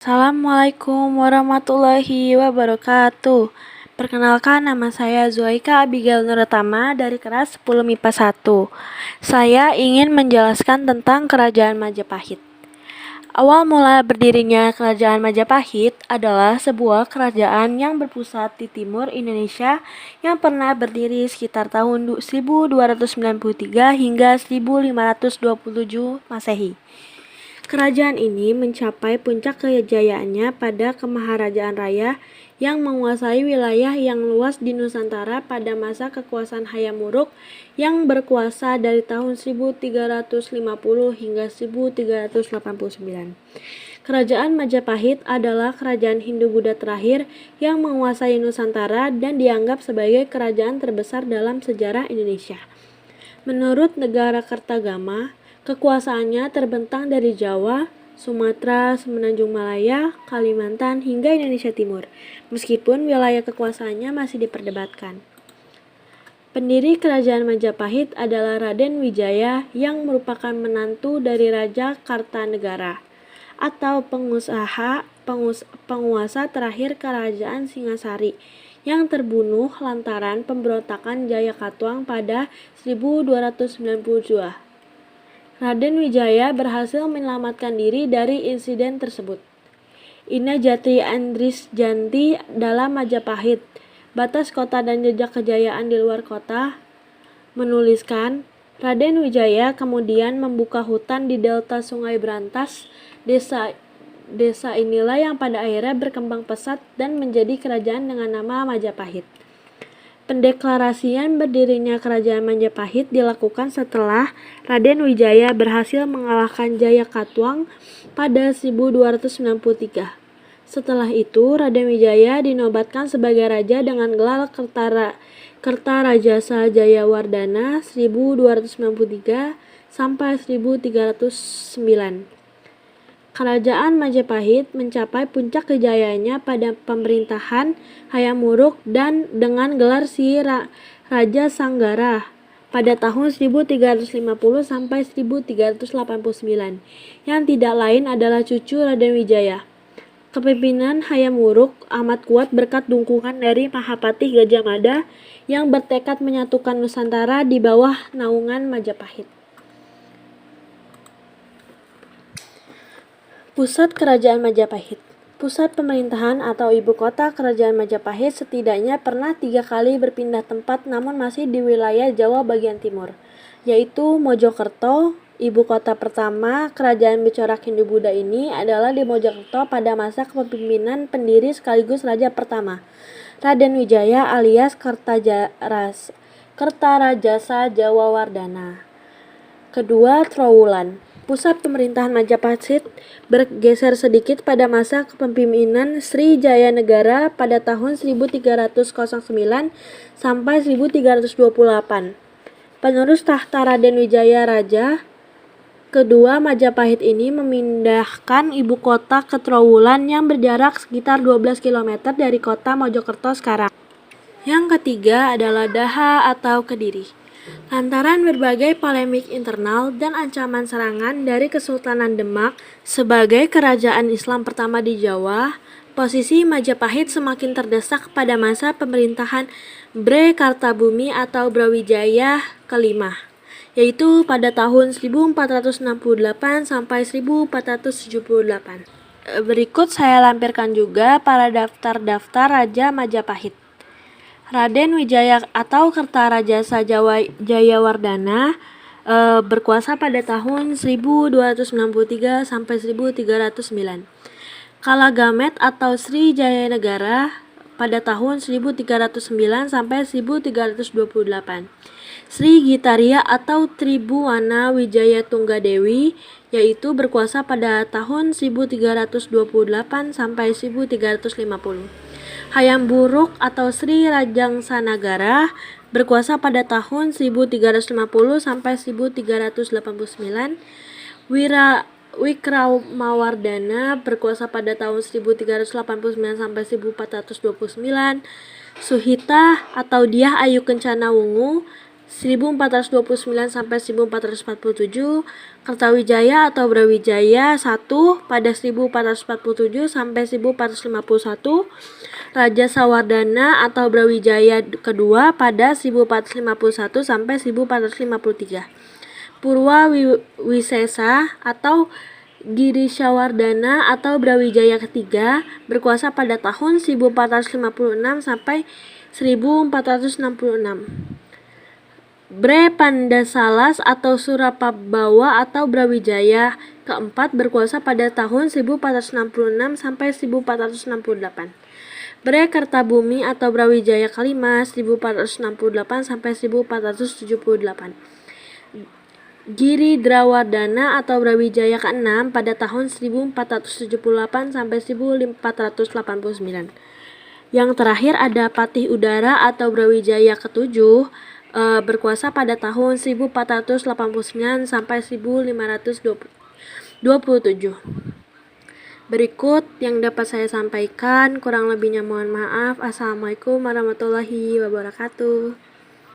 Assalamualaikum warahmatullahi wabarakatuh. Perkenalkan, nama saya Zuaika Abigail Nuratama dari kelas 10 MIPA 1. Saya ingin menjelaskan tentang Kerajaan Majapahit. Awal mula berdirinya Kerajaan Majapahit adalah sebuah kerajaan yang berpusat di timur Indonesia yang pernah berdiri sekitar tahun 1293 hingga 1527 Masehi. Kerajaan ini mencapai puncak kejayaannya pada Kemaharajaan Raya yang menguasai wilayah yang luas di Nusantara pada masa kekuasaan Hayam Wuruk yang berkuasa dari tahun 1350 hingga 1389. Kerajaan Majapahit adalah kerajaan Hindu-Buddha terakhir yang menguasai Nusantara dan dianggap sebagai kerajaan terbesar dalam sejarah Indonesia. Menurut negara Kertagama, kekuasaannya terbentang dari Jawa, Sumatera, Semenanjung Malaya, Kalimantan, hingga Indonesia Timur, meskipun wilayah kekuasaannya masih diperdebatkan. Pendiri Kerajaan Majapahit adalah Raden Wijaya yang merupakan menantu dari Raja Kartanegara atau penguasa terakhir Kerajaan Singasari yang terbunuh lantaran pemberontakan Jayakatwang pada 1292. Raden Wijaya berhasil menyelamatkan diri dari insiden tersebut. Ina Jati Andris Janti dalam Majapahit, Batas Kota dan Jejak Kejayaan di Luar Kota, menuliskan, Raden Wijaya kemudian membuka hutan di delta Sungai Brantas. Desa inilah yang pada akhirnya berkembang pesat dan menjadi kerajaan dengan nama Majapahit. Pendeklarasian berdirinya Kerajaan Majapahit dilakukan setelah Raden Wijaya berhasil mengalahkan Jayakatwang pada 1293. Setelah itu, Raden Wijaya dinobatkan sebagai raja dengan gelar Kertarajasa Jayawardhana 1293 sampai 1309. Kerajaan Majapahit mencapai puncak kejayaannya pada pemerintahan Hayam Wuruk dan dengan gelar Raja Sanggara pada tahun 1350 sampai 1389, yang tidak lain adalah cucu Raden Wijaya. Kepemimpinan Hayam Wuruk amat kuat berkat dukungan dari Mahapatih Gajah Mada yang bertekad menyatukan Nusantara di bawah naungan Majapahit. Pusat Kerajaan Majapahit. Pusat pemerintahan atau ibu kota Kerajaan Majapahit setidaknya pernah 3 kali berpindah tempat namun masih di wilayah Jawa bagian timur, yaitu Mojokerto. Ibu kota pertama Kerajaan Bicorak Hindu-Buddha ini adalah di Mojokerto pada masa kepemimpinan pendiri sekaligus raja pertama, Raden Wijaya alias Kertarajasa Jayawardhana. Kedua, Trowulan. Pusat pemerintahan Majapahit bergeser sedikit pada masa kepemimpinan Sri Jayanegara pada tahun 1309 sampai 1328. Penerus tahta Raden Wijaya Raja kedua Majapahit ini memindahkan ibu kota ke Trowulan yang berjarak sekitar 12 km dari kota Mojokerto sekarang. Yang ketiga adalah Daha atau Kediri. Lantaran berbagai polemik internal dan ancaman serangan dari Kesultanan Demak sebagai kerajaan Islam pertama di Jawa, posisi Majapahit semakin terdesak pada masa pemerintahan Bre Kartabumi atau Brawijaya kelima, yaitu pada tahun 1468 sampai 1478. Berikut saya lampirkan juga para daftar Raja Majapahit. Raden Wijaya atau Kertarajasa Jayawardhana berkuasa pada tahun 1293 sampai 1309. Kalagamet atau Sri Jayanegara pada tahun 1309 sampai 1328. Sri Gitaria atau Tribuwana Wijaya Tunggadewi yaitu berkuasa pada tahun 1328 sampai 1350. Hayam Wuruk atau Sri Rajangsanagara berkuasa pada tahun 1350 sampai 1389. Wikramawardhana berkuasa pada tahun 1389 sampai 1429. Suhita atau Dyah Ayu Kencana Wungu 1429 sampai 1447, Kertawijaya atau Brawijaya 1 pada 1447 sampai 1451, Raja Sawardana atau Brawijaya kedua pada 1451 sampai 1453. Purwa Wisesa atau Girisawardana atau Brawijaya ketiga berkuasa pada tahun 1456 sampai 1466. Bre Pandasalas atau Surapabawa atau Brawijaya keempat berkuasa pada tahun 1466 sampai 1468. Bre Kertabumi atau Brawijaya kelima 1468 sampai 1478. Giri Drawardana atau Brawijaya ke-6 pada tahun 1478 sampai 1489. Yang terakhir ada Patih Udara atau Brawijaya ke-7 berkuasa pada tahun 1489 sampai 1527. Berikut yang dapat saya sampaikan, kurang lebihnya mohon maaf. Assalamualaikum warahmatullahi wabarakatuh.